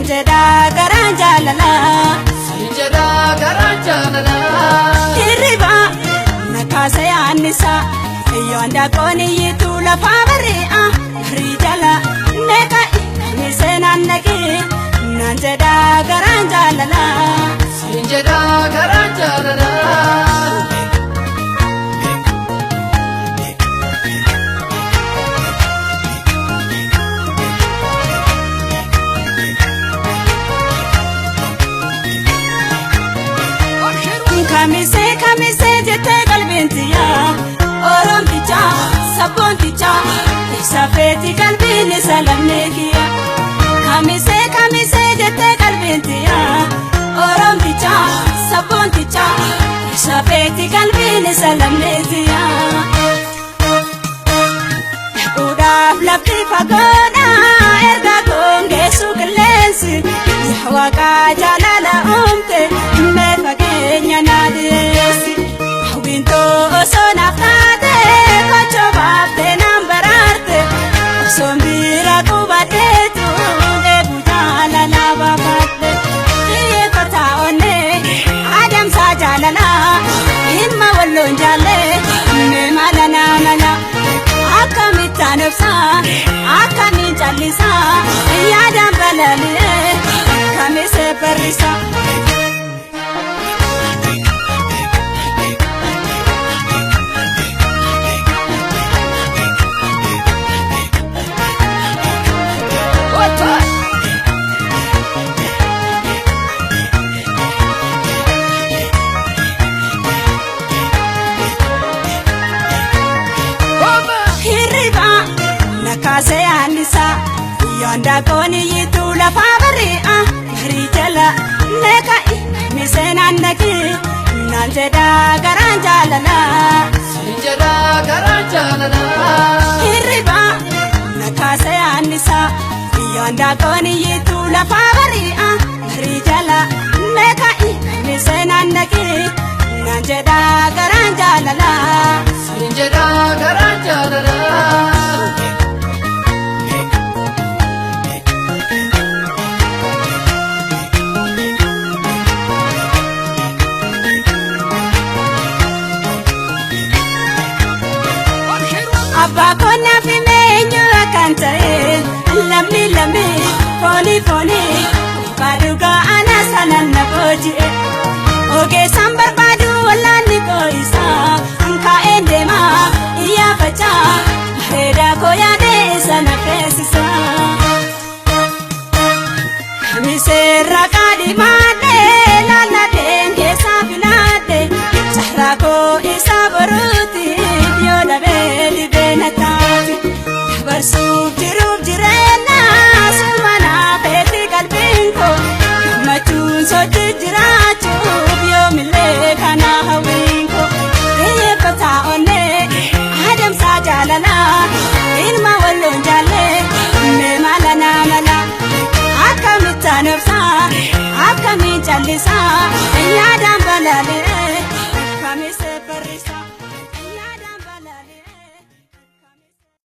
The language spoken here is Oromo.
nanjeda garanjalala sinjeda garanjalala Hirriba nakase anisa yonda koni yitu la fabri'a rijala neka misenannaki nanjeda garanjalala sinjeda garanjalala Kamise jete qalbintiya oromticha sabonticha safeti qalbini salamnekiya Kamise jete qalbintiya oromticha sabonticha safeti qalbini salamnekiya Udaf lafti fagoda erga kongesu qilleensi Waqa jalala umte mefagenya nadesi Winto sonaftate kocho bafte nambararte Sombira kubatetu debu jalala bafatte Iye kota one adam sa jalala Imma wallon jalle me malana mala Akamita nafsa akamin jalisa Yadam balali kamise perisa Hirriba nakase anisa yonda koni yitu la fabri'a rijala neka misenannaki nanjeda garanjalala sinjeda garanjalala Hirriba nakase anisa yonda koni yitu la fabri'a rijala neka misenannaki nanjeda garanjalala sinjeda garanjalala Abba konna fi meenyu akante lammi foni baduga ana sanan na boji oge sambar badu walani ko isa anka endema iya facha heda ko ya de sana fesisa kamise rakadi made lana denge sabinade sahra ko isa baruti yoda beli benatati barsuf jirena sumana beti kalbinko machun sochi jirachu biomile kana hawinko ye kota one adam sa jalala ilma wallon jalle me malana mala akamita nafsa akamin chalisa yadam balale